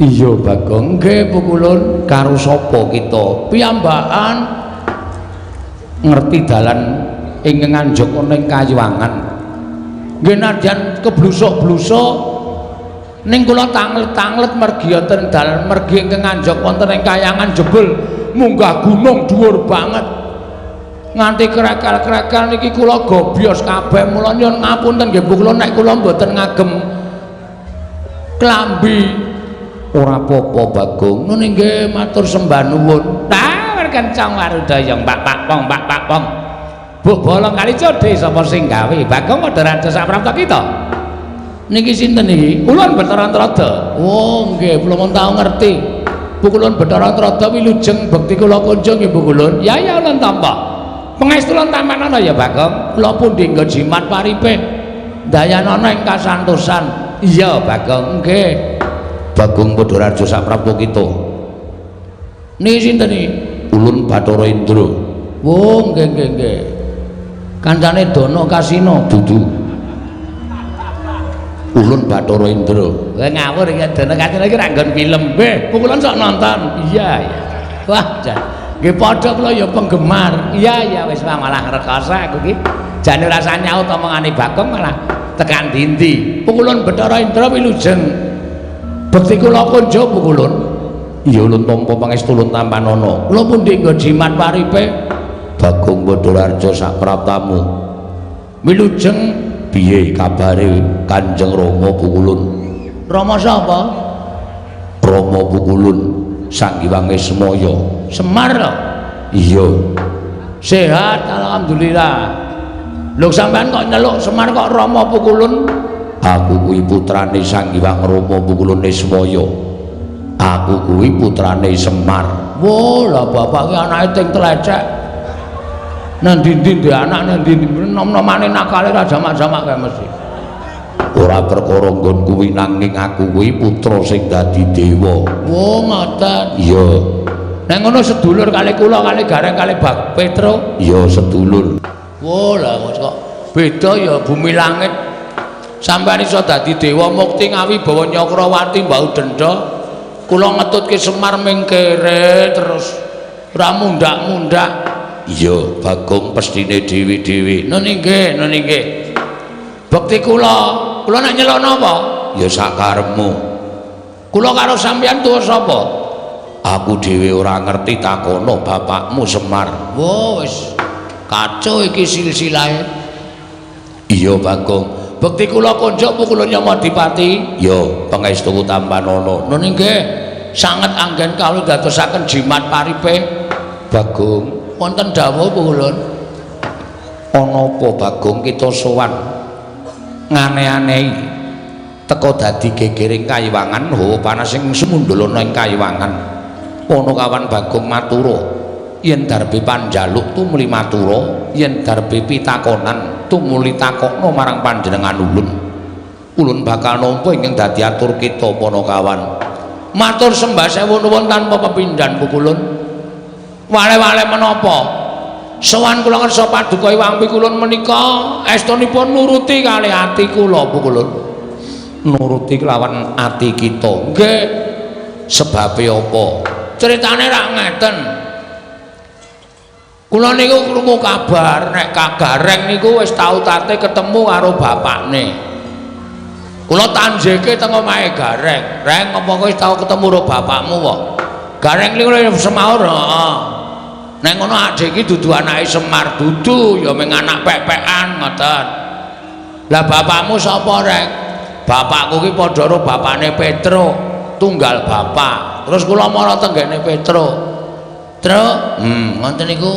Iya Bagong, nggih pukulun karo sapa kita? Piyambakan ngerti dalan ing nganjuk ana ing Kayuwangan. Nggih nadyan keblusuk-blusuk ning kula tanglet-tanglet mergi wonten dalan mergi ing nganjuk wonten ing Kayuwangan jebul munggah gunung dhuwur banget. Nganti krekel-krekel niki kula gobyos kabeh mula nyuwun ngapunten nggih pukulun nek kula mboten ngagem klambi. Ora apa-apa Bagong, nune nggih matur sembah nuwun. Tawar kencang warudaya Mbak Pakpong, Mbak Pakpong. Bu bolong kali codhe sapa sing gawe? Bagong padha raja sak prapta kita. Niki sinten niki? Ulun Bathara Antrada. Oh nggih, kula mun tau ngerti. Pukulun Bathara Antrada wilujeng bekti kula kunjung nggih pukulun. Ya ya ulun tampa. Pangestu ulun tampanana ya Bagong. Kula pundi nggo jimat paripe. Dayanana ing kasantosan. Iya Bagong nggih. Bagong Padaraja sak prapta kita. Niki sinten niki? Ulun Bathara Indra. Oh, nggih nggih nggih. Kancane Dono Kasino dudu. Ulun Bathara Indra. Kowe ngawur iki Dono Kasino iki ra nggon film. Nggih, pukulun sok nonton. Iya ya. Wah, jan. Nggih padha kula ya penggemar. Iya ya wis malah rekoso aku iki. Jane rasa nyaut omongane Bagong malah tekan dindi. Pukulun Bathara Indra wilujeng bekti kula kunjuk pukulun. Iya ulun tampa pangestu ulun tampanana. Kula pundi nggo jimat paripe Bagong Padaraja sak praptamu. Wilujeng piye kabare Kanjeng Rama pukulun? Rama sapa? Rama pukulun Sang Hyang Ismaya. Semar lho. Iya. Sehat alhamdulillah. Lho sampean kok nyeluk Semar kok Rama pukulun? Aku kuwi putrane Sang Hyang Rama pukulun Ismaya. Aku kuwi putrane Semar. Wah, lah bapak ki anake ting tlecek. Nang ndi-ndi ndek anak nang ndi nom-nomane nakale ra jamak-jamak kae mesti. Ora perkara nggon kuwi nanging aku kuwi putra sing dadi dewa. Wah, ngoten. Iya. Nek ngono sedulur kali kula kali Gareng kali Bak Petro. Iya, sedulur. Wah, lah kok beda ya bumi langit. Sampeyan iso dadi dewa mukti ngawi bawa Nyakrawati mbau denda. Kula ngetutke Semar ming kere terus ora mundak-mundak. Iya, Bagong pestine dewi-dewi. Nune nggih. Bekti kula nek nyeluk napa? Ya sakarepmu. Kula karo sampeyan tuwa sapa? Aku dhewe ora ngerti takono bapakmu Semar. Wah, wis kacau iki silsilahe. Iya, Bagong. Bekti kula kunjuk pukulun Yamadipati. Ya, pangestu tampanana. Nune nggih, sanget anggen kawula dadosaken jimat paripe Bagong. Wonten dawuh pukulun. Ana apa Bagong kita sowan ngane-anehi teka dadi gegering Kayuwangan, hawa panas sing semundul ana ing Kayuwangan. Ana kawan Bagong matura, yen darbe panjaluk tumuli matura, yen darbe pitakonan tumuli takokno marang panjenengan ulun. Ulun bakal nampa ingkang dadi atur kita Panakawan. Matur sembah sewu nuwun tanpa pepindhan pukulun. Wale-wale menapa? Sowan kula ngersa paduka Hyang Pikulun menika estunipun nuruti kali ati kula pukulun. Nuruti kelawan ati kita. Nggih. Sebabe apa? Critane rak ngeten. Kula niku krungu kabar nek Kak Gareng niku wis tau tate ketemu karo bapakne. Kula tanjeke teng omahe Gareng. Reng apa kowe wis tau ketemu karo bapakmu kok? Gareng niku semaur, heeh. Nek ngono adek iki dudu anake Semar, dudu ya mung anak pek-pekan ngoten. Lah bapakmu sapa, Reng? Bapakku ki padha karo bapakne Petro, tunggal bapak. Terus kula mara tenggene Petro. Truk, ngoten niku.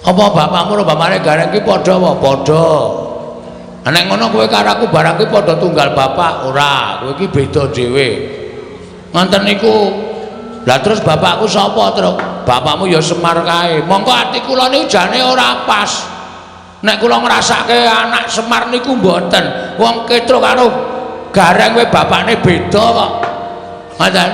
Apa bapakmu karo bapakne Gareng ki padha apa? Padha. Nek ngono kowe karo aku barang ki padha tunggal bapak, ora. Kowe ki beda dhewe. Ngoten niku. Lah terus bapakku sapa, Truk? Bapakmu ya Semar kae. Monggo ati kula niku jane ora pas. Nek kula ngrasake anak Semar niku mboten. Wong Petro karo Gareng kowe bapakne beda kok. Ngoten.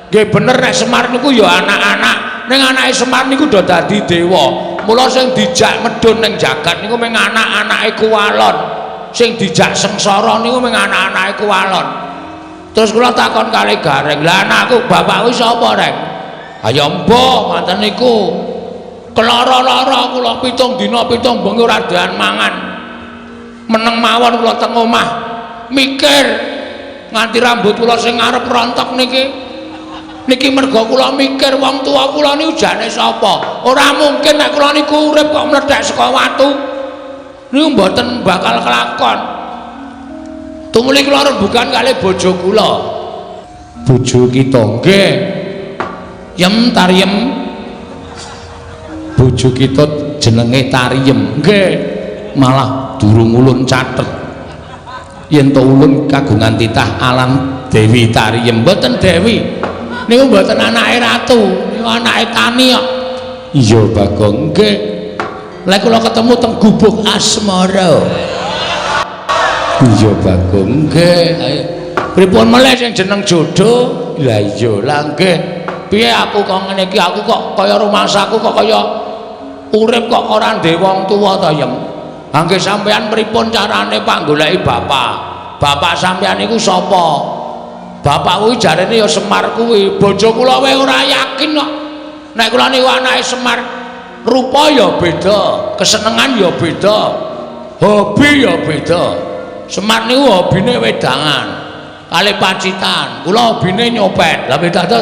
Nggih bener nek Semar niku ya anak-anak. Ning anake Semar niku do dadi dewa. Mula sing dijak medhun ning jagat niku mung anak-anake kuwalon. Sing dijak sengsara niku mung anak-anake kuwalon. Terus kula takon kali Gareng, "Lah anakku, bapakku sapa, Reng?" "Ya mbah, ngoten niku. Kelara-lara kula 7 dina 7 bengi ora doyan mangan. Meneng mawon kula teng omah mikir nganti rambut kula sing ngarep rontok niki. Niki mergo kula mikir wong tua kula niku jane sapa. Ora mungkin nek kula niku urip kok mlethek saka watu. Niku mboten bakal kelakon." Tumuli kula rembugan kali bojo kula. "Bojo kita nggih. Yem Tariem. Bojo kita jenenge Tariem." "Nggih. Malah durung ulun catet. Yen to ulun kagungan titah Alam Dewi Tariem." "Mboten Dewi. Niku mboten anake ratu, niku anake tani kok." "Iya Bagong." "Nggih. Lek kula ketemu teng Gubuk Asmara." "Iya Bagong." "Nggih. Pripun meneh sing jeneng jodoh?" "Lah iya lah nggih. Piye aku kok ngene iki, aku kok kaya rumangsaku kok kaya urip kok ora ndek wong tuwa ta, Yem. Nggih sampean pripun carane Pak goleki bapak? Bapak sampean iku sapa?" "Bapak kuwi jarene ya Semar kuwi." "Bojo kula wae ora yakin kok. Nek kula niku anake Semar, rupa ya beda, kesenengan ya beda, hobi ya beda. Semar niku hobine wedangan kali pacitan, kula hobine nyopet. Lah beda to?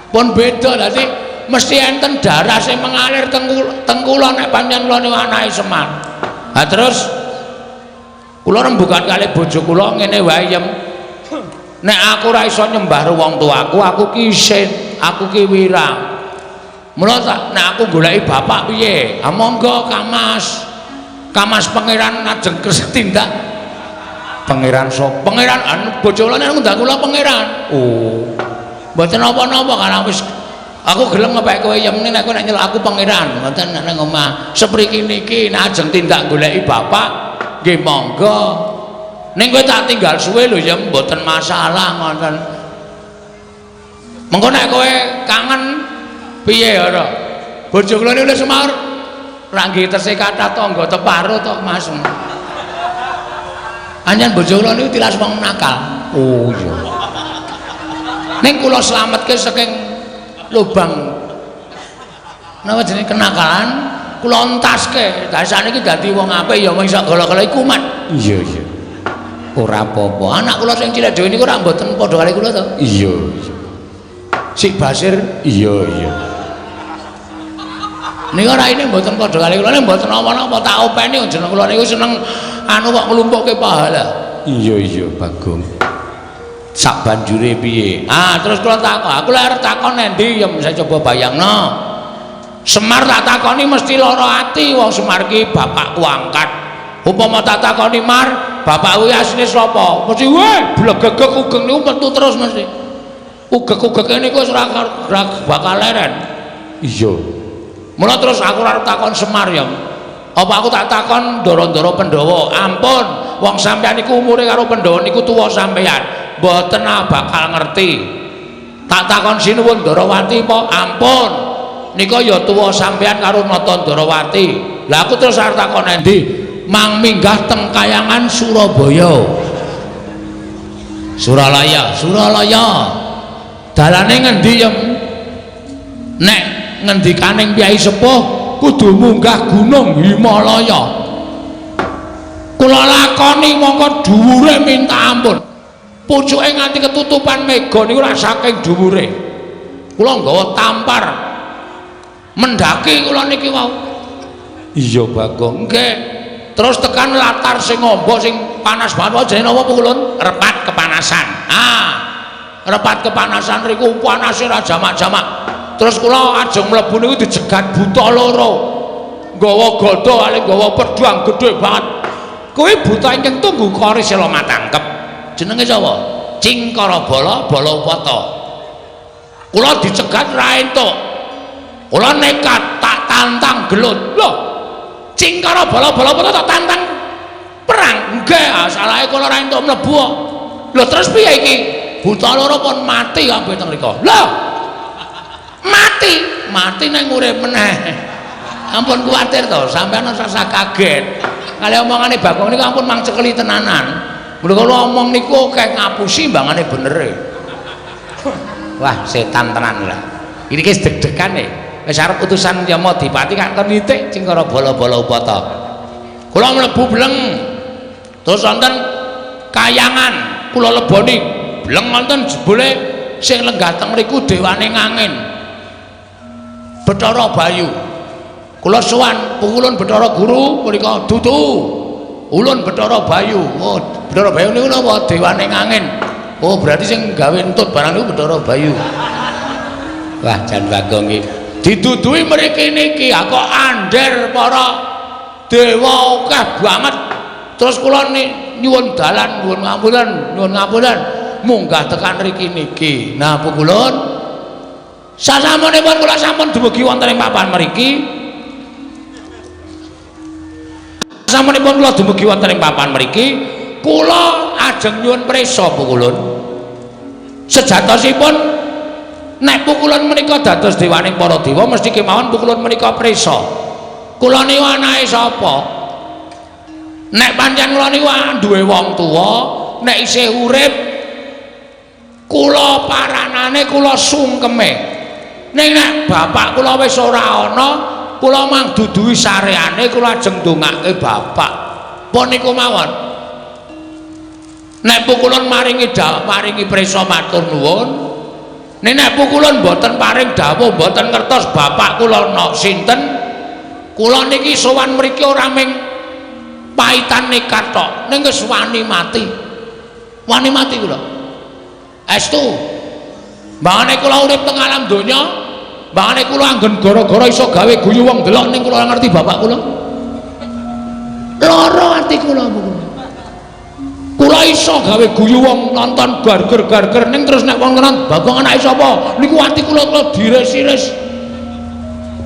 Pun beda, dadi mesti enten darah sing mengalir teng kula nek pancen kula niku anake Semar." Nah terus kula rembugan kali bojo kula ngene wae, Yem. Nek aku ora iso nyembah wong tuaku, aku ki isin, aku ki wirang. Mula nek aku goleki bapak piye? Ah monggo Kamas. Kamas pangeran ajeng kesetindak. "Pangeran sapa?" "Pangeran anu bojo kula nek ngundang kula pangeran." "Oh. Mboten napa-napa kan wis aku gelem ngepek kowe Yem nek kowe nek nyeluk aku pangeran, mboten nek omah. Sepriki niki nek ajeng tindak goleki bapak, nggih monggo. Ning kowe tak tinggal suwe lho Yem, mboten masalah ngoten. Mengko nek kowe kangen piye ora? Bojo kula niku Semar ra nggih tesih kathah tangga teparo to, Mas." "Anjen bojo kula niku tilas wong nakal." "Oh iya. Ning kula slametke saking lubang napa jenenge kenakalan, kula entaske. Dasane iki dadi wong apik ya mung iso gala-gala kumat." "Iya iya. Ora apa-apa. Anak kula sing cilik dhewe niku ora mboten padha kali kula to." "Iya iya." "Sik Basir." "Iya iya." "Niku raine mboten padha kali kula, nek mboten napa-napa tak openi jeneng kula niku seneng anu kok nglumpukke pahala." "Iya iya Bagong. Sak banjure piye?" Ah terus kula takon, aku lek arep takon endi ya saya coba bayangno. Semar tak takoni mesti lara ati, wong Semar ki bapakku angkat. Upama tak takoni Mar, bapak kuwi asline sapa? Mesti weh blegegek ugeng niku metu terus mesti. Ugek-ugeke niku wis ora bakal leren. "Iya." Mula terus aku arep takon Semar ya. Apa aku tak takon Ndara-Ndara Pandhawa? "Ampun, wong sampean niku umure karo Pandhawa niku tuwa sampean. Mboten bakal ngerti." Tak takon Sinuwun Ndarawati apa? "Ampun, nika ya tuwa sampean karo Nata Ndarawati." Lah aku terus arep takon endi? "Mang minggah teng Kayangan Surabaya." "Suralaya." "Suralaya. Dalane ngendi, Yem?" "Nek ngendikaning Kyai Sepuh kudu munggah Gunung Himalaya." Kula lakoni mongko dhuwure minta ampun. Pucuke nganti ketutupan mega niku ora saking dhuwure. Kula nggawa tampar mendaki kula niki wau. "Iya Bagong." "Nggih." Terus tekan latar sing ngombo sing panas banget jenenge napa Pulun? Repat kepanasan. Repat kepanasan riku panase ra jamak-jamak. Terus kula ajeng mlebu niku dijegat buta loro. Nggawa gada kali nggawa pedang gedhe banget. Kuwi buta ingkang tunggu kori sela matangkep. Jenenge sapa? Cingkara Bala Balapata. Kula dicegat ra entuk. Kula nekat tak tantang gelut. Loh, Cingkara Bala Balapata tak tantang perang. Nggih, asalahe kula ra entuk mlebu kok. Lho terus piye iki? Buta loro pun mati kabeh teng mriku. Lho, mati nang urip meneh. Ampun kuwatir to, sampean ora usah kaget. Kali omongane Bagong niku ampun mang cekeli tenanan. Mula kula omong niku akeh ngapusi mbangane bener e. Wah, setan tenan lah. Ini wis deg-degan e. Wis arep utusan Yama Dipati kan nitik cingkara bala-bala upata. Kula mlebu bleng. Terus wonten kayangan kula leboni bleng wonten jebule sing lenggah teng mriku dewane ngangin. Bathara Bayu. Kula sowan pukulun Bathara Guru menika dudu. Ulun Bathara Bayu. Oh, Bathara Bayu niku napa dewane ngangin. Oh, berarti sing gawe entut barang niku Bathara Bayu. Wah, jan Bagong iki didudui mriki niki kok andher para dewa akeh banget. Terus kula nyuwun dalan, nyuwun ngapunten munggah tekan mriki niki. Nah, pukulun sasampunipun kula sampun dumugi wonten ing papan mriki. Sasampunipun kula dumugi wonten ing papan mriki, kula ajeng nyuwun prisa pukulun. Sejatosipun nek pukulun menika dados dewaning para dewa mesti kemawon pukulun menika prisa. Kula niku anake sapa? Nek pancen kula niku duwe wong tuwa, nek isih urip kula paranane kula sungkeme. Ning nek bapak kula wis ora ana, kula mang duduhi sareane kula ajeng ndongake bapak. Pun niku mawon. Nek pukulun maringi prisa matur nuwun. Nek pukulun mboten paring dawuh, mboten ngertos bapak kula sinten, kula niki sowan mriki ora ming paitan nekat tok, ning wis wani mati. Wani mati kula. Estu. Mbangane kula urip teng alam donya, mbangane kula anggen gara-gara iso gawe guyu wong delok ning kula ngerti bapak kula. Lara ati kula pukulun. Kula iso gawe guyu wong nonton garger-garger ning terus nek wong nonton Bagong anake sapa niku ati kula diris-iris.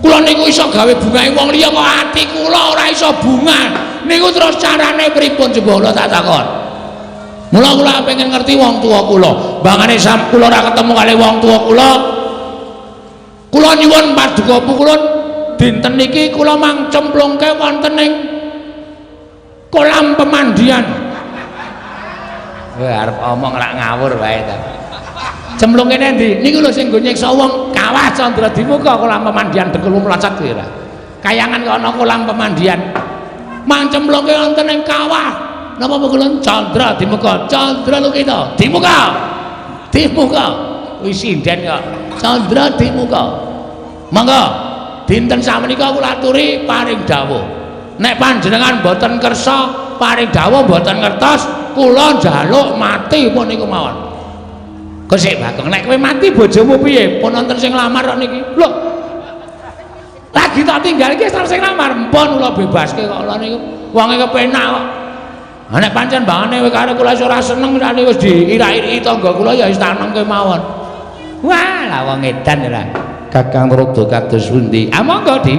Kula niku iso gawe bungahe wong liya kok ati kula ora iso bunga. Niku terus carane pripun coba kula tak takon. Mula kula pengen ngerti wong tuwa kula. Bangane kula ora ketemu kali wong tuwa kula. Kula nyuwun paduka pukulun dinten niki kula mang cemplungke wonten ing kolam pemandian. Wah, arep omong rak ngawur wae ta. Cemplung kene ndi? Niku lho sing nggo nyiksa wong Kawah Candra Dimuka kolam pemandian Dekul Mlocot kuwi ora. Kayangan kok ana kolam pemandian. Mang cemplungke wonten ing kawah. Napa pukulun Candra Dimuka? Candra lho kita. Dimuka. Dimuka. Wis sinden kok. Candra Dimuka. Monggo dinten samenika kula aturi paring dawuh. Nek panjenengan boten kersa paring dawuh boten ngertos, kula njaluk mati pun niku mawon. Kok sik Bagong, nek kowe mati bojomu piye? Pun wonten sing lamar kok niki. Lho. Lagi tak tinggal iki sing lamar, mpun kula bebaske kok kula niku. Wonge kepenak kok. Ha nek pancen mbangane karo kula ora seneng rene wis diirak-iriki tangga kula ya wis tanengke mawon. Wah, lah wong edan ora. Kakang Rodo kados pundi? Ah monggo, Di.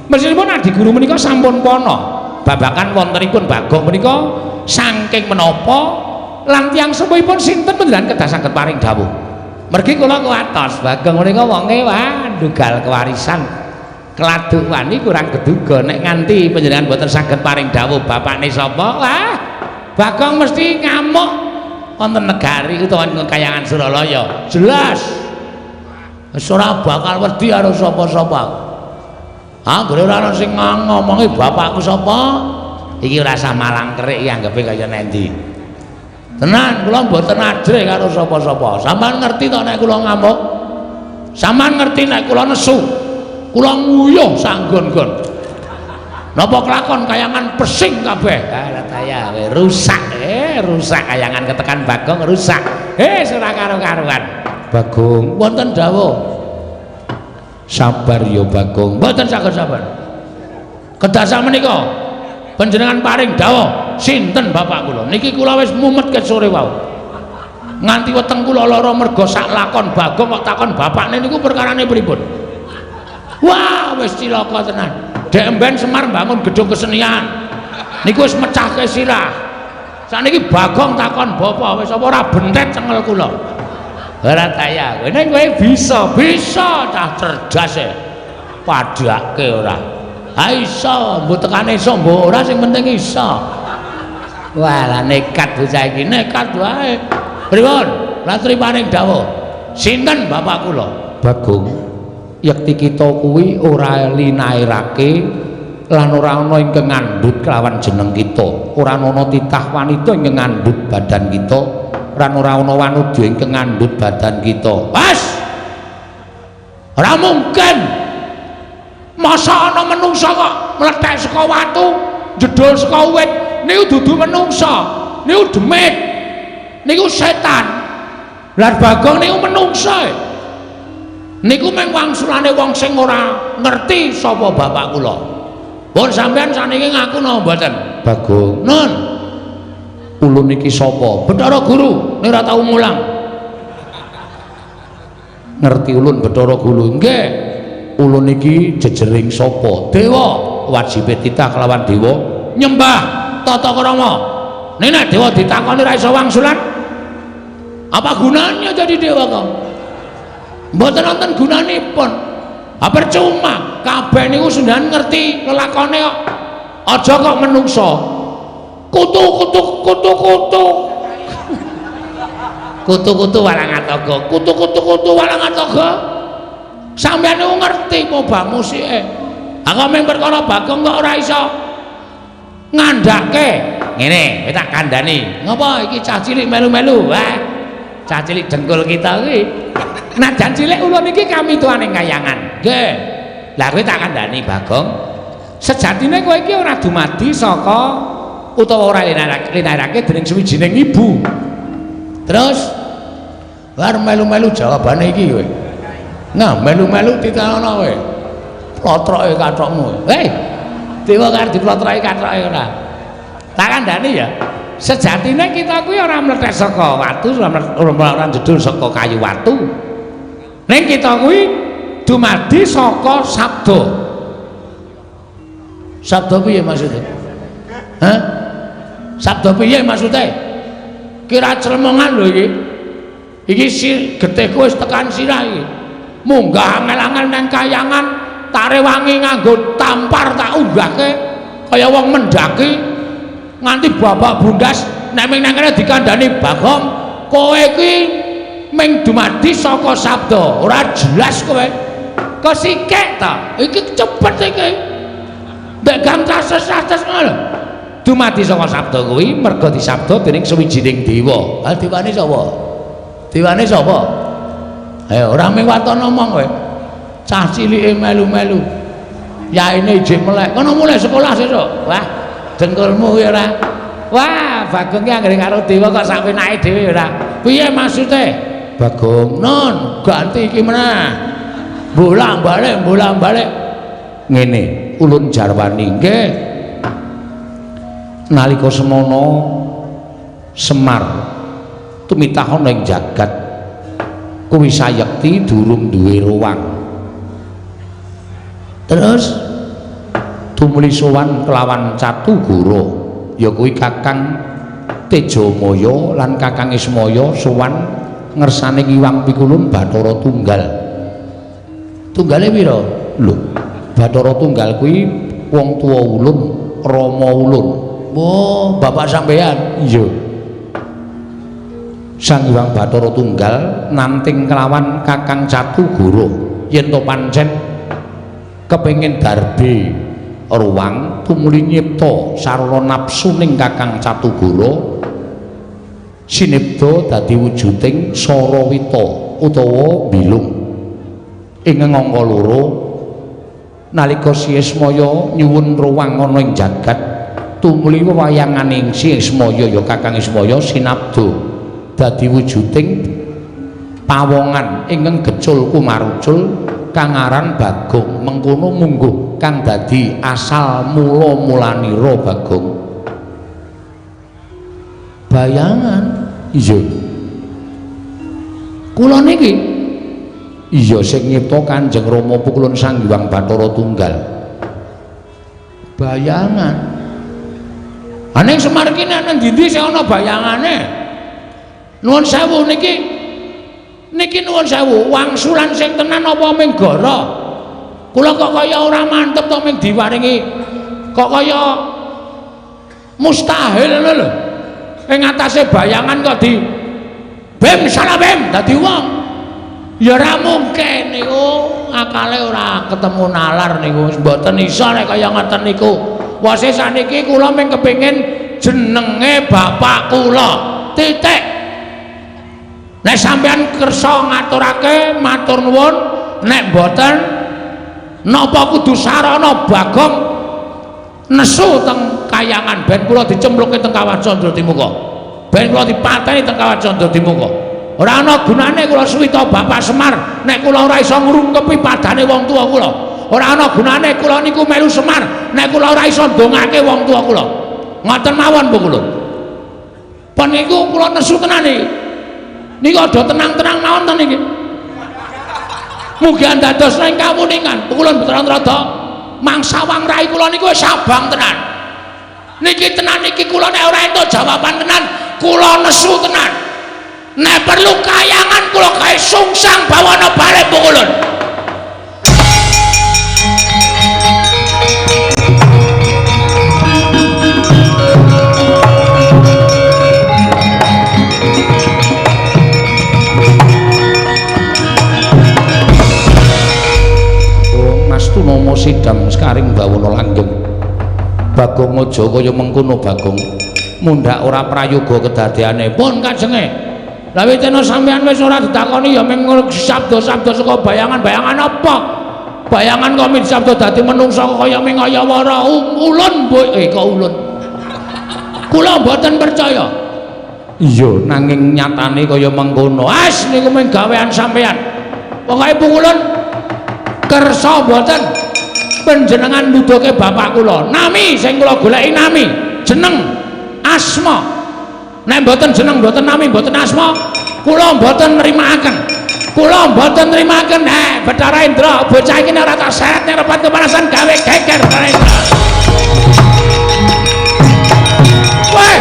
Meskipun adi guru menika sampun pono babakan wontenipun Bagong menika saking menapa lan tiyang sepuhipun sinten panjenengan kedah saged paring dawuh. Mergi kula kuwatos Bagong menika wonge wah ndugal kewarisan. Keladuk wani kurang keduga nek nganti panjenengan boten saged paring dawuh bapakne sapa? Wah, Bagong mesti ngamuk wonten negari utawa kayangan Suralaya. Jelas. Wis ora bakal wedi karo sapa-sapa. Ah, gore ora ana sing ngomongi bapakku sapa? Iki ora samalang kerik anggepe kaya nendi. Tenan, kula mboten ajre karo sapa-sapa. Sampeyan ngerti to nek kula ngamuk? Sampeyan ngerti nek kula nesu? Kula nguyuh sanggon-gon. Napa kelakon kayangan pesing kabeh? Lah taya rusak, rusak kayangan ketekan Bagong rusak. Ora karo-karuan. Bagong, wonten dawuh. Sabar ya Bagong, mboten saged sabar. Kedah sakmenika panjenengan paring dawuh sinten bapak kula? Niki kula wis mumet ket sore wau. Nganti weteng kula lara merga sak lakon Bagong kok takon bapakne niku perkarane pripun? Wah, wis cilaka tenan. Dek mben Semar bangun gedung kesenian. Niku wis mecahke sirah. Sakniki Bagong takon bapak wis apa ora bentet cengel kula. Ora taya, nek kowe bisa cah cerdas e. Padhake ora. Ha iso, mbok tekane iso, mbok ora sing penting iso. Walah nekat bocah iki, nekat wae. Pripun? Ratri paring dawuh. Sinten bapak kula? Bagong. Yekti kita kuwi ora linairake lan ora ana ingkang ngandhut kelawan jeneng kita. Ora ana titah wanita ingkang ngandhut badan kita, lan ora ana wanudha ingkang ngandhut badan kita. Wes. Ora mungkin. Masa ana menungsa kok mlethek saka watu, jedul saka wit. Niku dudu menungsa. Niku demit. Niku setan. Lah Bagong niku menungsa. Niku mung wangsulane wong sing ora ngerti sapa bapak kula. Pun sampean saniki ngaku napa mboten? Bagong. Nun. Ulun iki sapa? Bathara Guru, nek ora tau mulang. Ngerti ulun Bathara Guru? Nggih. Ulun iki jejering sapa? Dewa. Wajibe titah kelawan dewa nyembah tata krama. Nek dewa ditakoni ra iso wangsulan, apa gunanya jadi dewa kok? Mboten wonten gunanipun. Ha percuma, kabeh niku sundan ngerti lelakone kok. Aja kok menungso. Kutu-kutu. Kutu-kutu Walangataga. Kutu-kutu Walangataga. Sampeyan niku ngerti apa musike. Aku mung perkara Bagong kok ora iso ngandhake. Ngene, tak kandhani. Ngopo iki cah cilik melu-melu? Wah. Cah cilik dengkul kita kuwi. Najan cilik ulun iki kamituane kayangan. Nggih. Lah kowe tak kandhani Bagong. Sejatine kowe iki ora dumadi saka utawa ora linairake dening suwijining ibu. Terus war melu-melu jawabane iki kowe. Nah, melu-melu ditanono kowe. Plotroke kathokmu. Hei. Dewa karo diplotroke kathoke ora. Tak kandhani ya. Sejatine kita kuwi ora mlethek saka watu, ora jedul saka kayu watu. Ning kita kuwi dumadi saka sabda. Sabda piye maksude? Hah? Sabda piye maksude? Kira clemongan lho iki. Iki getihku wis tekan sirah iki. Munggah angel-angel nang kayangan, tak rewangi nganggo tampar tak unggahke kaya wong mendaki nganti babak bundas. Nek ming nang kene dikandhani Bagong, kowe iki ming dumadi saka sabda, ora jelas kowe. Kesikik ta? Iki cepet iki. Ndek gang cases-cases ngono. Dumadi saka sabda kuwi merga disabda dening sawijining dewa. Ha dewane sapa? Dewane sapa? Ayo ora ming waton ngomong kowe. Cah cilike melu-melu. Yaine ijik melek. Kono mulai sekolah sesuk. Wah, dengkulmu kuwi ora. Wah, Bagong ki anggere karo dewa kok sak penake dhewe ora. Piye maksude? Bagong, non, ganti iki meneh. Bolang-balik. Ngene, ulun jarwani nggih. Nalika semana Semar tumitah ana ing jagat kuwi sayekti durung duwe ruwang. Terus tumuli sowan kelawan Catugara, ya kuwi Kakang Tejamaya lan Kakang Ismaya sowan ngersane Iwang Pikulun Bathara Tunggal. Tunggale pira? Lho, Bathara Tunggal kuwi wong tuwa ulun, Rama ulun. Oh, bapak sampean? Iya. Sang Hyang Bathara Tunggal nanting kelawan Kakang Catugara yen to pancen kepengin darbe ruwang tumuli nyipta sarana napsuning Kakang Catugara sinipta dadi wujuding Sarawita utawa bilung ing angka loro nalika Si Ismaya nyuwun ruwang ana ing jagat tumuli wewayanganing Si Ismaya ya Kakang Ismaya sinabda dadi wujuding pawongan ingkang gecul kumarucul kang aran Bagong. Mengkono mungguh kang dadi asal mula-mulanira Bagong. Bayangan iya kula niki iya sing nyipta Kanjeng Rama Pukulun Sang Hyang Bathara Tunggal. Bayangan ning Semar ki nang ndi sing ana bayangane? Nuwun sewu niki nuwun sewu wangsulan sing tenan apa ming gara? Kula kok kaya ora mantep to ming diwaringi kok kaya mustahil ngono lho. ing atase bayangan kok di bem salah bem dadi wong ya ora mungkin niku akale ora ketemu nalar niku mboten iso nek kaya ngoten niku wase saniki kula mung kepengin jenenge bapak kula titik nek sampean kersa ngaturake matur nuwun nek mboten napa kudu sarana Bagong nesu teng kayangan ben kula dicemplungke teng Kawah Candra Timuka ben kula dipateni teng Kawah Candra Timuka ora ana gunane kula suwita Bapak Semar nek kula ora iso ngrungkepi padane wong tuwa kula ora ana gunane kula niku melu Semar nek kula ora iso ndongake wong tuwa kula ngoten mawon Bu kula peniku kula nesu tenan iki niku aja tenang-tenang mawon to niki mugi dados ing kawuningan kula mboten rada mangsa wangrai kula niku wis abang tenan niki tenan niki kula nek ora entuk jawaban tenan kula nesu tenan nek perlu kayangan kula gawe sungsang bawana balik Bu Kulun Nomo sidam sekaring bawana langgeng Bagong aja kaya mengkono Bagong mundhak ora prayoga kedadeane pun kajenge lha wetena sampean wis ora ditakoni ya mung sabda-sabda saka bayangan-bayangan apa bayangan kok min sabda dadi menungsa kaya ming kaya wara ulun kok ulun kula mboten percaya iya nanging nyatane kaya mengkono as niku mung gawean sampean pokoke pukulun kersa mboten panjenengan nuduhke bapak kula nami sing kula goleki nami jeneng asma nek mboten jeneng mboten nami mboten asma kula mboten nrimakaken Bathara Indra bocah iki nek ora tak seret nek repat kepanasan gawe geger Bathara Indra weh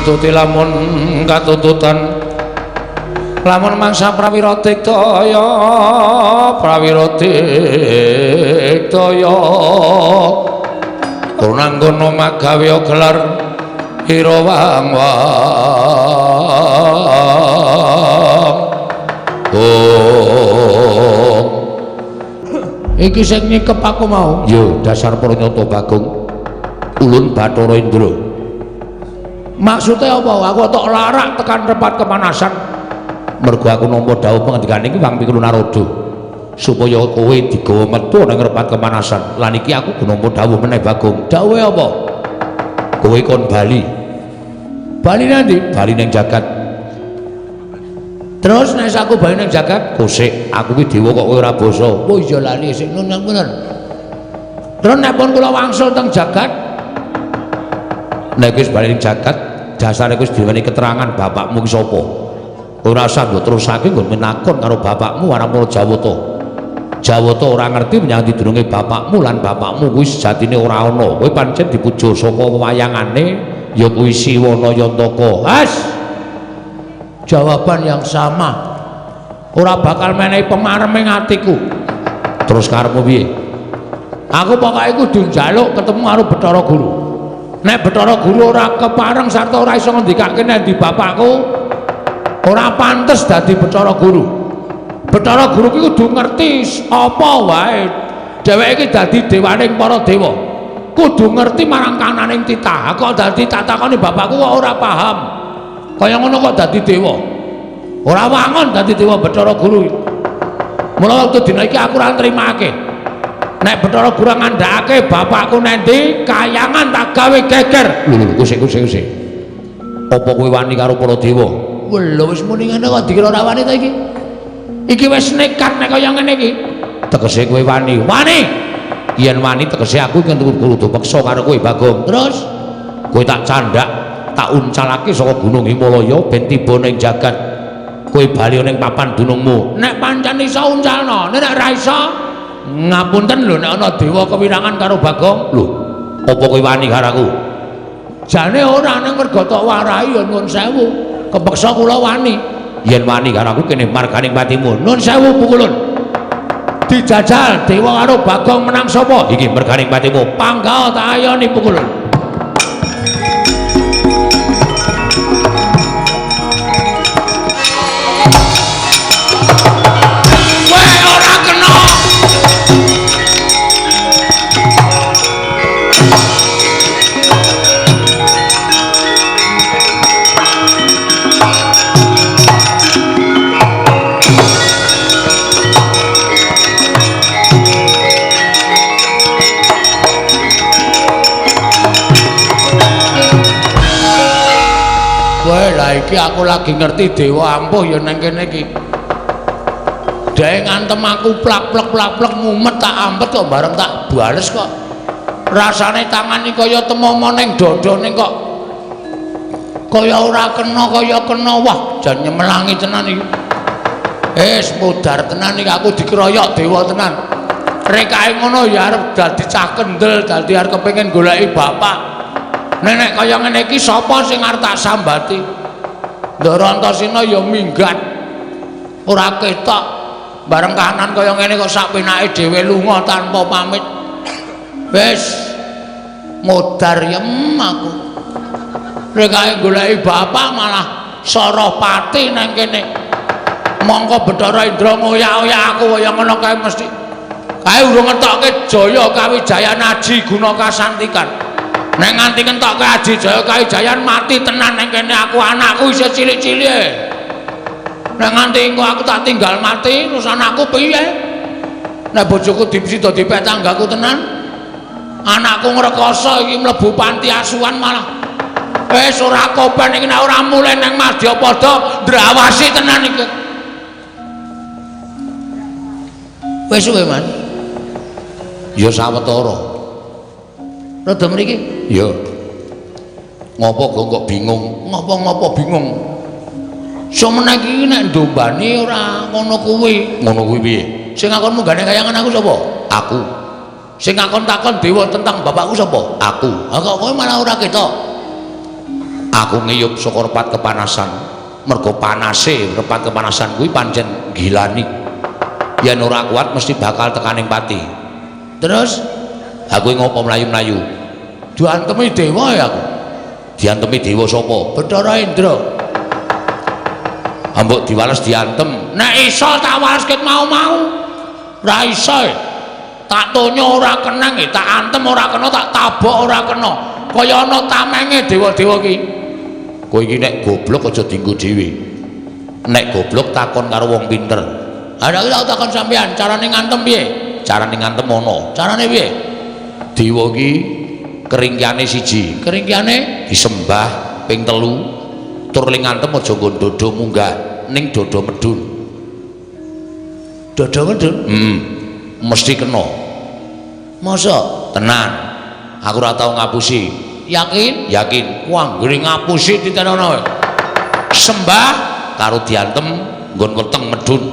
nututi lamun katututan lamun mangsa prawira diktaya kunanggono magawe gelar ira iki sing nyekep aku mau yo dasar Pranyata Bagong ulun Bathara Indra maksudnya apa? Aku tok larak tekan repat kepanasan mergo aku nampa dawuh pengendikane iki Wang Pikulu Naroda supaya kowe digawa metu nang repat kepanasan lan iki aku nampa dawuh meneh Bagong dawuhe apa? Kowe kon bali nanti? Bali ning jagat terus nek aku bali ning jagat kosek aku ki dewa kok kowe ora basa oh iya lali sing nang bener terus nek pun kula wangsul teng jagat nek wis bali ning jagat dasare wis diweni keterangan bapakmu ki sapa ora usah mbok terusake nggon menakon karo bapakmu arep Jawata ora ngerti menyang didurunge bapakmu lan bapakmu kuwi sejatine ora ana kowe pancen dipuja saka wayangane ya kuwi Siwana Yantaka jawaban yang sama ora bakal menehi pemareming atiku terus karepmu piye aku pokoke kudu njaluk ketemu karo Bathara Guru nek Bathara Guru ora kepareng sarta ora iso ngendikake nek di bapakku ora pantes dadi Bathara Guru ki kudu ngerti apa wae dheweke iki dadi dewaning para dewa kudu ngerti marang kananing titah kok dadi tak takoni bapakku kok ora paham kaya ngono kok dadi dewa ora wangun dadi dewa Bathara Guru mula wektu dina iki aku ora nrimake nek Bathara Guru ngandhakake bapakku nendi kayangan tak gawe geger lho kusik apa kowe wani karo para dewa lho wis muni ngene kok dikira ora wani ta iki wis nekat nek kaya ngene iki tegese kowe wani yen wani tegese aku iki kudu peksa karo kowe Bagong terus kowe tak candhak tak uncalake saka Gunung Himalaya ben tiba ning jagat kowe bali ning papan dunungmu nek pancen iso uncalno nek ora iso ngapunten lho nek ana dewa kewirangan karo Bagong. Lho, apa kowe wani karo aku? Jane ora ning mergo tok warahi ya nuwun sewu. Kepeksa kula wani. Yen wani karo aku kene marganing patimu. Nuwun sewu pukulun. Dijajal dewa karo Bagong menang sapa? Iki merganing patimu. Panggawa tak ayoni pukulun. Iki aku lagi ngerti dewa ampuh ya nang kene iki. Dhek ngantem aku plak-plek mumet tak ampet kok bareng tak bales kok. Rasane tangan iki kaya temomo ning dodone kok. Kaya ora kena wah jan nyemelangi tenan iki. Mudar tenan iki aku dikeroyok dewa tenan. Rekae ngono ya arep dadi cah kendel, dadi arep kepengin goleki bapak. Nenek kaya ngene iki sapa sing arep tak sambati? Ndara Antasena ya minggat ora ketok bareng kahanan kaya ngene kok sak penake dhewe lunga tanpa pamit. Wis modar yem aku. Rekae goleki bapak malah Sarapati nang kene. Mongko Bathara Indra ngoyak-oyak aku kaya ngono kae mesti. Kae urung ngetokke Jaya Kawijayan Aji Guna Kasantikan. Nek nganti kentokke Aji Jaya Kawijayan mati tenan nang kene aku anakku isih cilik-cilik. Nek nganti engko aku tak tinggal mati terus anakku piye? Nek bojoku dipsida dipek tanggaku tenan. Anakku ngrekoso iki mlebu panti asuhan malah wis ora koban iki nek ora mulih nang Madyapada ndrawasi tenan iki. Wis suwe, Mas. Ya sawetara. Rada mriki? Ya. Ngopo kok bingung? Ngopo bingung? Semene iki nek ndombani ora ngono kuwi. Ngono kuwi piye? Sing ngakon munggane kayangan aku sapa? Aku. Sing ngakon takon dewa tentang bapakku sapa? Aku. Ha kok kowe malah ora ketok? Aku ngiyup saka repat kepanasan. Mergo panase repat kepanasan kuwi pancen gilani. Yen ora kuat mesti bakal tekaning pati. Terus aku ngopo mlayu-mlayu? Diantemi dewa ya aku. Diantemi dewa sapa? Bathara Indra. Ambek diwales diantem. Nek iso tak waleske mau-mau. Ora iso. Tak tonyo ora kenang, tak antem ora kena, tak tabok ora kena. Kaya ana tamenge dewa-dewa ki. Kowe iki nek goblok aja dienggo dhewe. Nek goblok takon karo wong pinter. Ana iki tak takon sampean, carane ngantem piye? Carane ngantem ngono. Carane piye? Dewa ki keringkyane siji. Keringkyane disembah ping 3. Tur ling ngantem aja nggo dodo munggah ning dodo medun. Dodo medun? Mesti kena. Masa? Tenan. Aku ora tau ngapusi. Yakin? Yakin. Wah, nggone ngapusi ditenono. Sembah karo diantem nggon weteng medun.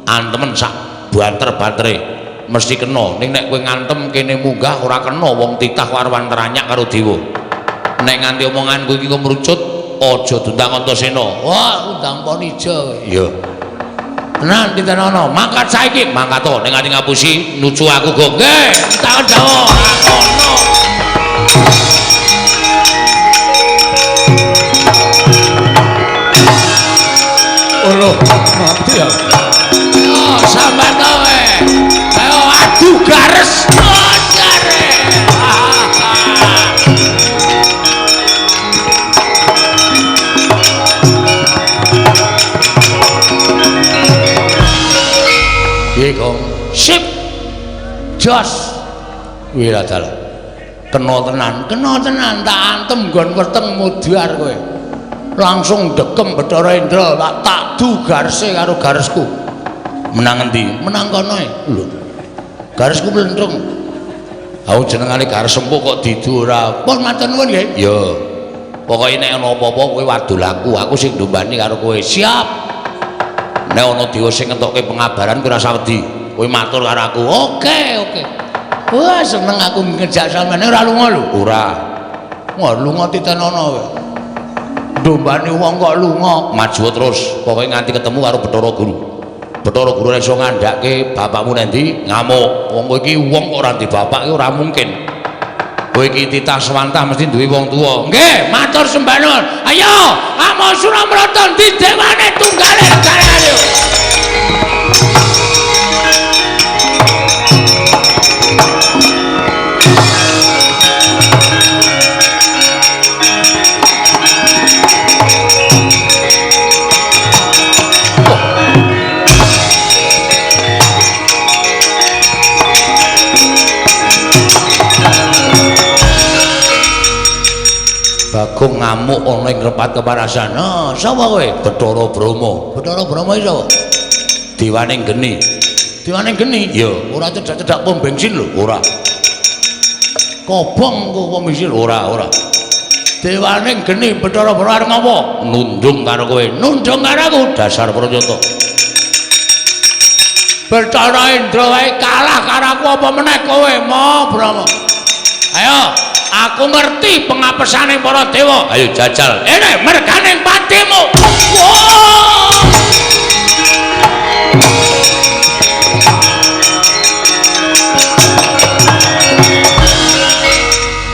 Antemen sak banter-bantere. Mesti kena. Ning nek kowe ngantem kene munggah ora kena wong titah warwan teranyak karo dewa. Nek nganti omonganku iki kemrucut, aja dundang Antasena. Wah, undang Panija. Iya. Tenan ditenono. Mangkat saiki, mangkat to ning nganti ngapusi nuju aku go. Nggih, tak dawa. Ono. Olo, mati ya. Oh, sampean to we. Ayo adu gares jare. Piye, sip. Jos. Wiradal. Kena tenan, tak antem nggon weteng mudhar kowe. Langsung dekem Bathara Indra, tak du garese karo garesku. Menang endi? Menang kono e. Lho. Garesku mlentrung. Aku jenengane gares empuk kok didu ora. Pun matur nuwun nggih. Ya. Pokoke nek ana apa-apa kowe wadul aku sing ndombani karo kowe. Siap. Nek ana dewa sing ngentokke pengabaran kowe ora usah wedi. kowe matur karo aku. Oke. Wah, seneng aku ngejak sampeyan ora lunga lho. Ora. Wah, lunga titenono kowe. Dombane wong kok lunga, maju terus. Pokoke nganti ketemu karo Bathara Guru. Bathara Guru iso ngandhake bapakmu nendi? Ngamuk. Wong kowe iki wong kok ora di bapak iki ora mungkin. Kowe iki titah swantah mesti duwe wong tuwa. Nggih, matur sembah nuwun. Ayo, Amo Suramarta di dewane tunggale ayo. Bagong ngamuk ana ing repat keparasan. Nah, sapa kowe? Bathara Brahma. Bathara Brahma iki sapa? Dewaning geni. Dewaning geni? Ya, ora cedak-cedak pom bensin lho, ora. Kobong ku pom bensin ora. Dewaning geni Bathara Brahma arep ngopo? Nundung karo kowe. Nundung karo aku dasar Pranyata. Bathara Indra wae kalah karo aku apa meneh kowe, Mo Brahma. Ayo, aku ngerti pengapesane para dewa. Ayo jajal. Ene merganing patimu.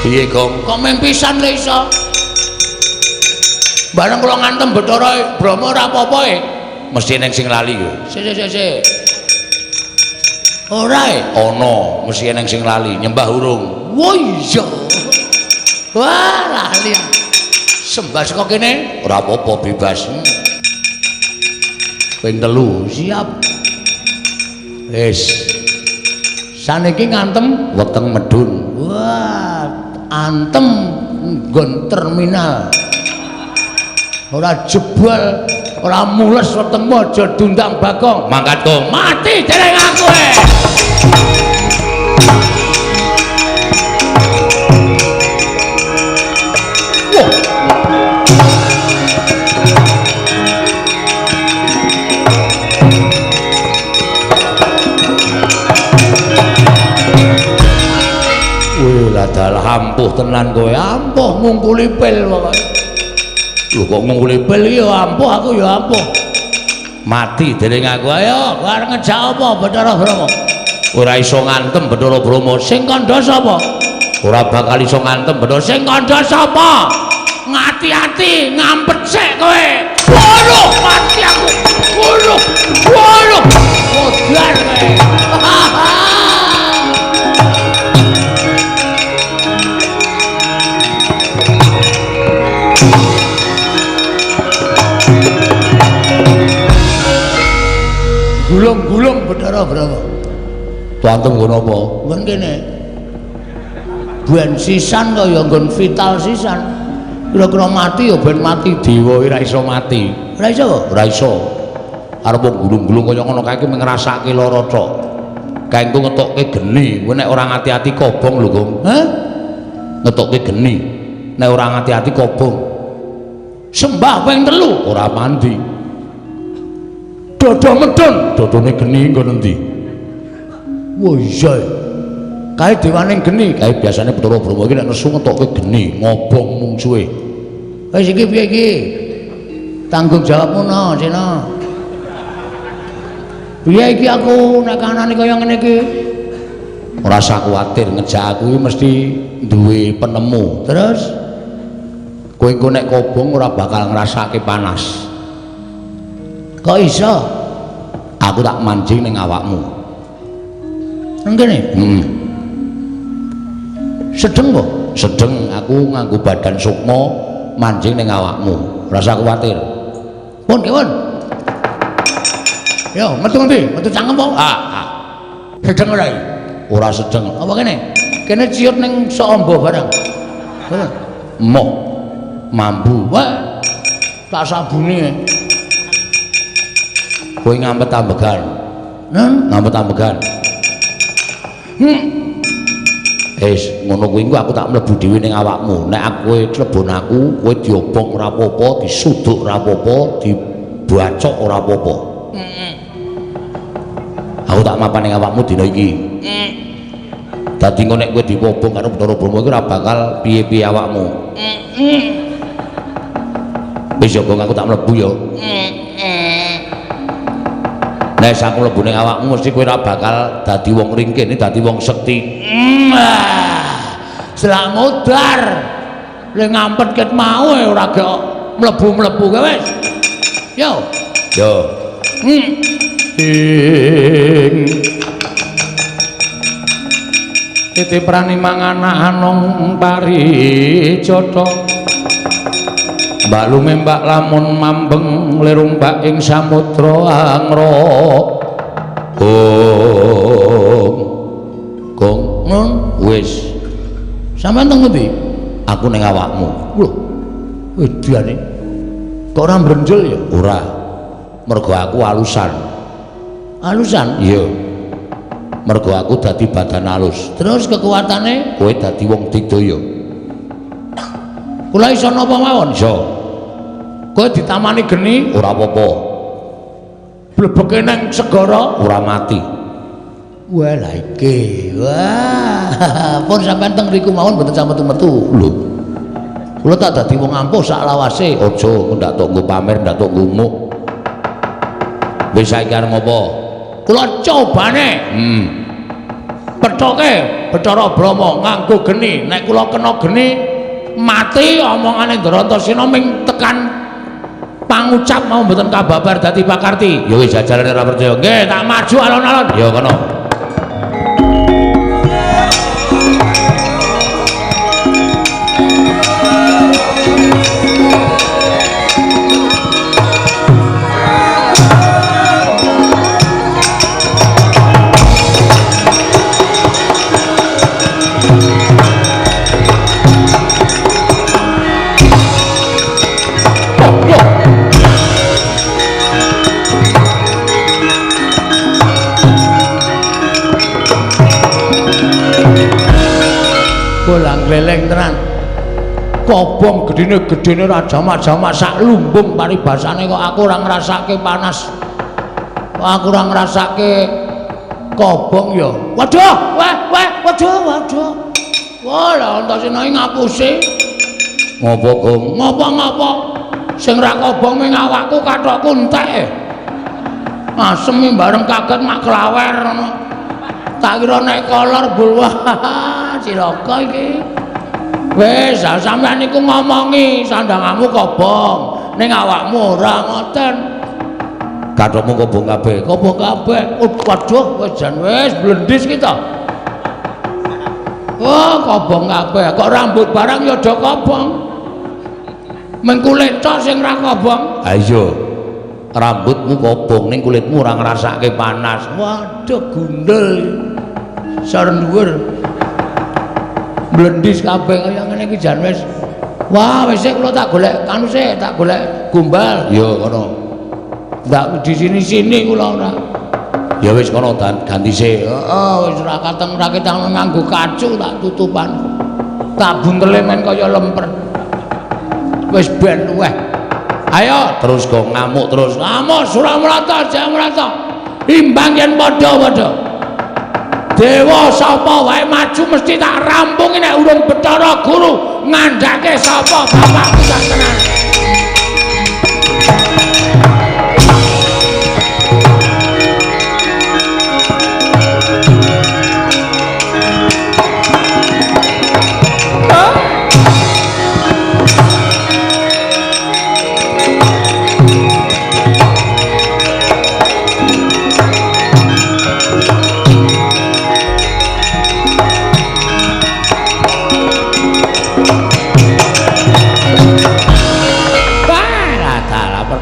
Piye, Gong? Kok mung pisan lho iso? Bareng kula ngantem Bathara Brahma ora apa-apa e. Mesti ning sing lali yo. Sik. Ora e, ana, mesti ning sing lali, nyembah urung. Wah iya. Wah, lali. Sembah saka kene ora apa-apa bebas. Ping 3 siap. Wis. Saniki ngantem weteng medun. Wah, antem nggon terminal. Ora jebol, ora mules wetengmu aja dundang Bagong. Mangkat kok mati dereng aku e. Dalah ampuh tenan kowe, ampuh ngungkuli pil pokoke. Lho kok ngungkuli pil iki ya ampuh, aku ya ampuh. Mati dening aku. Ayo, arep ngejak apa Bathara Brahma? Ora iso ngantem Bathara Brahma. Sing kandha sapa? Ora bakal iso ngantem Bathara. Sing kandha sapa? Ngati-ati ngampet sik kowe. Waduh, mati aku. Waduh. Kodar kowe. Gulung-gulung Bathara Brahma. Tuantem nggon apa? Nggon kene. Ben sisan kaya nggon vital sisan. Kira-kira mati ya ben mati, dewa ora iso mati. Ora iso? Ora iso. Arep gulung-gulung kaya ngono kae iki ngrasake lara tok. Kaengku ngetokke geni, kowe nek ora ngati-ati kobong lho, Gong. Hah? Ngetokke geni. Nek ora ngati-ati kobong. Sembah ping 3 ora mandi. Dodo medun, dodone geni nggon endi? Wah iya. Kae dewaning geni, kae biasane Bathara Brahma iki nek nesu ngetokke geni, ngobong mungsuhe. Wis iki piye iki? Tanggung jawabmu no, Cina. Piye iki aku nek kanane kaya ngene iki? Ora usah kuwatir, ngejak aku iki mesti duwe penemu. Terus kowe engko nek kobong ora bakal ngrasake panas. Kok iso? Aku tak mancing ning awakmu. Nang kene? Sedeng kok? Sedeng, aku nganggo badan sukma mancing ning awakmu. Ora usah kuwatir. Pun, Kewon. Yo, metu ndi? Metu cangkem po? Sedeng ora iki? Ora sedeng. Apa kene? Kene ciut ning sok ombo barang. Moh. Mambu. Wah. Tak sabune. Kowe ngampet ambegan. Ngampet ambegan. Ngono kuwi aku tak mlebu dhewe ning awakmu. Nek aku klebon aku, kowe diobong ora apa-apa, disuduk ora apa-apa, dibacok ora apa-apa. Aku Aku tak mapan ning awakmu dina iki. Dadi engko nek kowe dipobong karo Bathara Brahma iki ora bakal piye-piye awakmu. Wis yo aku tak mlebu yo. Nek aku mlebu ning awakmu mesti kowe ora bakal dadi wong ringkih, dadi wong sekti. Selak modar. Lek ngampet ket mau ora gek mlebu-mlebu kowe wis. Yo. Yo. Titi prani mangan anong paricata mbak lume mbak lamun mambeng lirumbak ing samudra angra gong nun wis sampean teng ngendi aku ning awakmu lho wedane kok ora mbrenjel ya ora mergo aku alusan iya mergo aku dadi badan halus terus kekuatane kowe dadi wong didaya kula iso napa mawon iso kowe ditamani geni ora apa-apa blebeke nang segara ora mati wah lha iki wah pun sampean teng mriku mawon mboten sampe metu lho kula tak dadi wong ampuh sak lawase aja ndak tok nggo pamer ndak tok ngumuk wis saiki arep ngopo kula cobane pethoke Bathara Brahma nganggo geni nek kula kena geni mati omongane Ndarantasena ming tekan pangucap mau mboten kababar dadi pakarti ya wis jajalane ora percaya nggih tak maju alon-alon ya kono bolang gleleng tenan kobong gedene rajamak-jamak sak lumbung paribasane kok aku ora ngrasake panas kok aku ora ngrasake kobong ya waduh waduh wah lha Antasena ngapusi ngopo gong ngopo sing ra kobong ming awakku kathokku entek asem bareng kaget mak klawer ngono tak kira nek kolor bulwah cilaka iki wis sampean niku ngomongi sandangamu kobong ning awakmu ora ngoten kathokmu kobong kabeh waduh wis jan wis blendis kita oh kobong kabeh kok rambut barang ya do kobong meng kulit tok sing ra kobong ha iya rambutmu kobong ning kulitmu ora ngrasake panas waduh gundul saren dhuwur blendis kabeh kaya ngene iki jan wis wah wis kula tak golek kanu sik tak golek gombal ya ngono ndak di sini-sini kula ora ya wis kono ganti sik heeh wis ora ketang nganggo kacu tak tutupan tak buntele men kaya lemper wis ben luweh ayo terus kok ngamuk terus ngamuk Suramrata Jayamrata imbang yen padha-padha dewa sapa wae maju mesti tak rampungi nek urung Bathara Guru ngandhake sapa bapakku tenan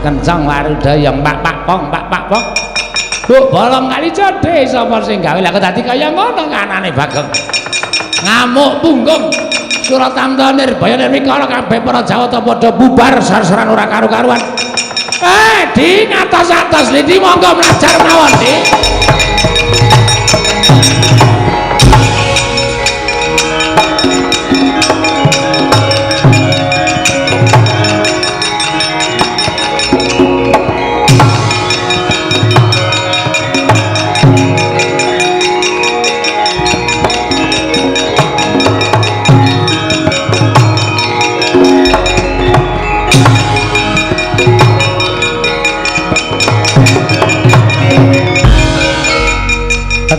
kencang warudaya pak pong bu bolong kali jode sapa sing gawe lha dadi kaya ngono kanane Bagong ngamuk punggung Suratamta Nirbaya Nirmikara kabeh para Jawata padha bubar sar-saran ora karu-karuan di ngatos-atos lidi monggo mlajar mawon di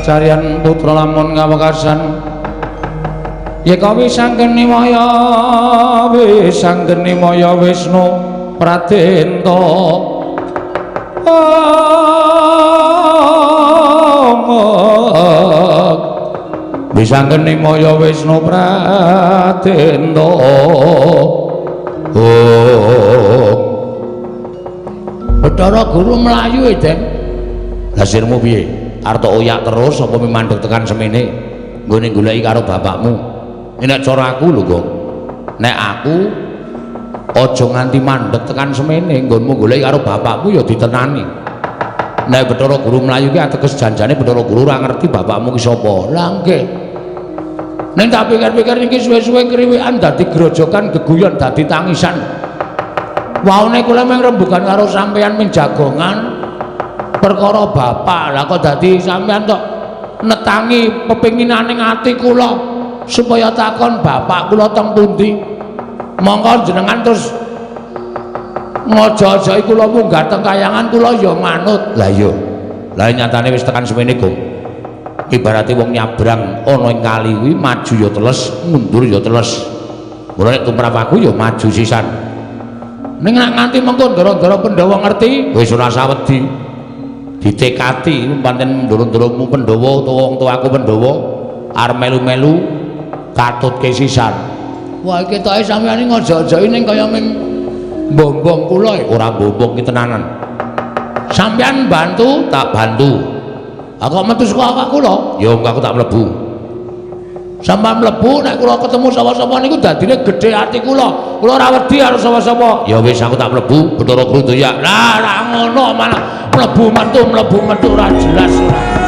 carian putra lamun ngawekasan yeka wisanggeni maya Wisnu Pratenta wisanggeni maya Wisnu Pratenta Bathara Guru mlayu Den hasilmu piye arep oyak terus apa mimandhek tekan semene nggone goleki karo bapakmu nek cara aku lho Gong nek aku aja nganti mandhek tekan semene nggonmu goleki karo bapakmu ya ditenani nek Bathara Guru mlayu ki ateges janjane Bathara Guru ora ngerti bapakmu ki sapa lha nggih nek tak pikir-pikir iki suwe-suwe kriwikan dadi grojokan geguyon dadi tangisan waune kula mung rembugan karo sampeyan ming jagongan perkara bapak lah kok dadi sampeyan tok netangi pepinginaning ati kula supaya takon bapak kula teng pundi monggo jenengan terus ngojo-ojo kula munggah teng kayangan kula ya manut lah iya lah nyatane wis tekan semene Gong ibarate wong nyabrang ana ing kali kuwi maju ya teles mundur ya teles ora nek tumrap aku ya maju sisan ning nek nganti mengko ndara-ndara Pandhawa ngerti wis ora sawedi ditekati pancen ndara-ndaramu Pandhawa utawa wong tuaku Pandhawa arep melu-melu katutke sisan wah iki toke sampeyan ngojo-ojoki ning kaya ming bombong kula ora bombong ki tenanan sampeyan bantu tak bantu aku metu saka awak kula ya aku tak mlebu sampeyan mlebu nek kula ketemu sapa-sapa niku dadine gedhe ati kula ora wedi karo sapa-sapa ya wis aku tak mlebu Bathara Guru doyak lah ra ngono malah mlebu metu ora jelas ora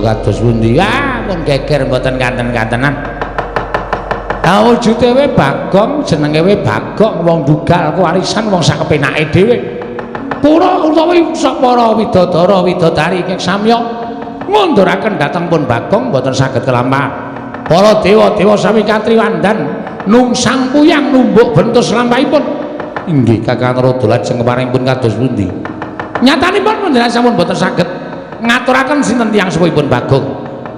kados pundi pun geger mboten kanten-kantenan wujude we Bagong jenenge we Bagong wong dugal warisan wong sak kepenake dhewe pura utawi para widodara widodari ingkang samya ngunduraken dhateng pun Bagong mboten saged kelampahan para dewa-dewa sami katriwandan nungsang puyang numbuk bentus lampahipun inggih Kakang Rada lajeng keparingipun kados pundi nyatanipun panjenengan sampun mboten saged ngaturaken sinten tiyang sepuhipun Bagong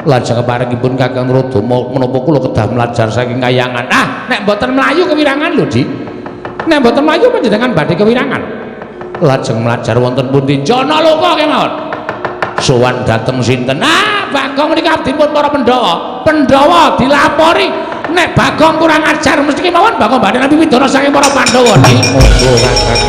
lajeng keparingipun Kakang Rada menapa kula kedah mlajar saking kayangan nek mboten mlayu kewirangan lho Dik nek mboten mlayu panjenengan badhe kewirangan lajeng mlajar wonten pundi Jana Loka kemawon sowan dhateng sinten Bagong menika abdipun para Pandhawa dilapori nek Bagong kurang ajar mesti kemawon Bagong badhe nampi pidana saking para Pandhawa nggih monggo Kakang